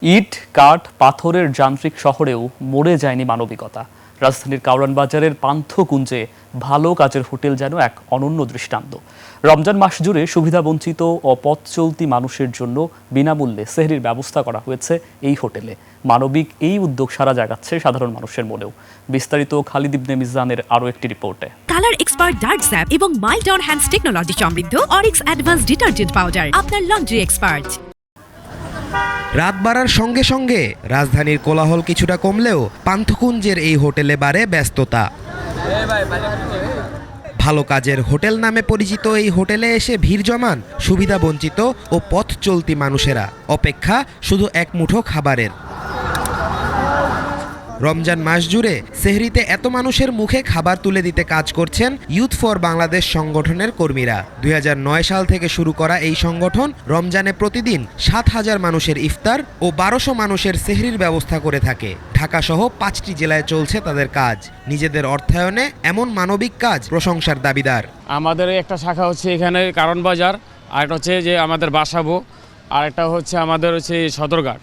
ইট, কাঠ, পাথরের যান্ত্রিক শহরেও মরে যায়নি মানবিকতা। রাজধানীর কারওয়ান বাজারের পান্থকুঞ্জে ভালো কাজের হোটেল যেন এক অনন্য দৃষ্টান্ত। রমজান মাস জুড়ে সুবিধাবঞ্চিত ও পথ চলতি মানুষের জন্য বিনামূল্যে সেহরির ব্যবস্থা করা হয়েছে এই হোটেলে। মানবিক এই উদ্যোগ সাড়া জাগাচ্ছে সাধারণ মানুষের মনেও। বিস্তারিত খালিদ ইবনে মিজানের আরও একটি রিপোর্টে। কালার এক্সপার্ট ডার্ক স্যাপ এবং মাইল্ড অন হ্যান্ডস টেকনোলজি সমৃদ্ধ অরিক্স অ্যাডভান্স ডিটারজেন্ট পাউডার আপনার লন্ড্রি এক্সপার্ট। রাত বাড়ার সঙ্গে সঙ্গে রাজধানীর কোলাহল কিছুটা কমলেও পান্থকুঞ্জের এই হোটেলে বাড়ে ব্যস্ততা। ভালো কাজের হোটেল নামে পরিচিত এই হোটেলে এসে ভিড় জমান সুবিধাবঞ্চিত ও পথ চলতি মানুষেরা। অপেক্ষা শুধু এক মুঠো খাবারের। রমজান মাস জুড়ে সেহরিতে এত মানুষের মুখে খাবার তুলে দিতে কাজ করছেন ইউথ ফর বাংলাদেশ সংগঠনের কর্মীরা। 2009 সাল থেকে শুরু করা এই সংগঠন রমজানে প্রতিদিন 7,000 মানুষের ইফতার ও 1200 মানুষের সেহরির ব্যবস্থা করে থাকে। ঢাকা সহ 5টি জেলায় চলছে তাদের কাজ। নিজেদের অর্থায়নে এমন মানবিক কাজ প্রশংসার দাবিদার। আমাদের একটা শাখা হচ্ছে এখানে কারওয়ান বাজার, আর একটা হচ্ছে যে আমাদের বাসাবো, আর একটা হচ্ছে আমাদের হচ্ছে সদরঘাট,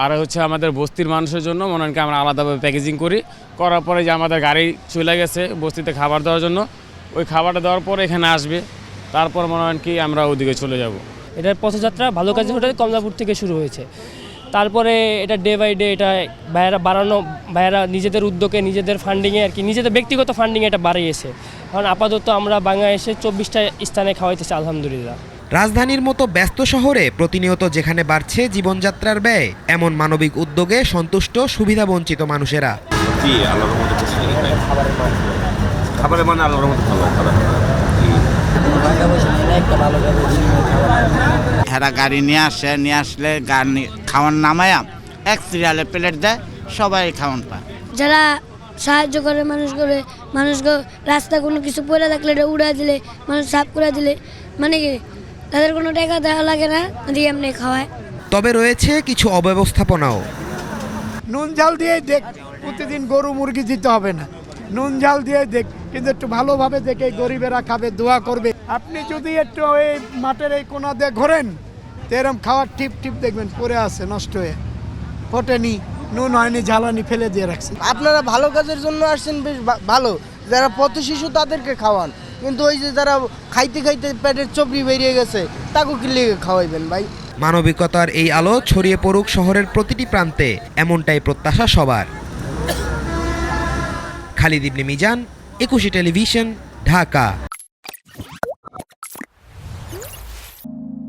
আর হচ্ছে আমাদের বস্তির মানুষের জন্য মনে হয় আমরা আলাদাভাবে প্যাকেজিং করার পরে যে আমাদের গাড়ি চলে গেছে বস্তিতে খাবার দেওয়ার জন্য, ওই খাবারটা দেওয়ার পরে এখানে আসবে, তারপর মনে হয় আমরা ওদিকে চলে যাব। এটার পথযাত্রা ভালো কাজের হোটেল কমলাপুর থেকে শুরু হয়েছে। তারপরে এটা ডে বাই ডে এটা ভাইয়েরা নিজেদের উদ্যোগে নিজেদের ফান্ডিংয়ে আর কি নিজেদের ব্যক্তিগত ফান্ডিংয়ে এটা বাড়িয়েছে। কারণ আপাতত আমরা বাংলাদেশে 24টা স্থানে খাওয়াইতেছি আলহামদুলিল্লাহ। রাজধানীর মতো ব্যস্ত শহরে প্রতিনিয়ত যেখানে বাড়ছে জীবনযাত্রার ব্যয়, এমন মানবিক উদ্যোগে সন্তুষ্ট সুবিধাবঞ্চিত মানুষেরা। এরা গাড়ি নিয়ে আসলে গাড়ি খাওয়ান নামায়া এক সিরিয়ালে প্লেট দেয়, সবাই খাওয়ান পায়। যারা সাহায্য করে মানুষকে রাস্তা কোনো কিছু পড়ে থাকলে এটা উড়া দিলে, মানুষ সাফ করে দিলে, মানে কি তাদের কোনো টাকা দেওয়া লাগে না, দিয়ে এমনি খাওয়ায়। তবে রয়েছে কিছু অব্যবস্থাপনাও। নুন ঝাল দিয়ে দেখ, প্রতিদিন গরু মুরগি দিতে হবে না, নুন ঝাল দিয়ে দেখ, কিন্তু একটু ভালোভাবে দেখে গরিবেরা খাবে, দোয়া করবে। আপনি যদি একটু এই মাঠের এই কোনা দিয়ে ঘোরেন, তো এরকম খাওয়ার টিপ দেখবেন পরে আছে, নষ্ট হয়ে ফোটেনি, নুন হয়নি, ঝালানি ফেলে দিয়ে রাখছে। আপনারা ভালো কাজের জন্য আসছেন, বেশ ভালো। যারা পথ শিশু তাদেরকে খাওয়ান, কিন্তু ওই যে যারা খাইতে পেটের চবড়ি বেরিয়ে গেছে তাকে কি লিগে খাওয়াইবেন ভাই? মানবিকতার এই আলো ছড়িয়ে পড়ুক শহরের প্রতিটি প্রান্তে, এমনটাই প্রত্যাশা সবার। খালিদ ইবনে মিজান, 21 টেলিভিশন, ঢাকা।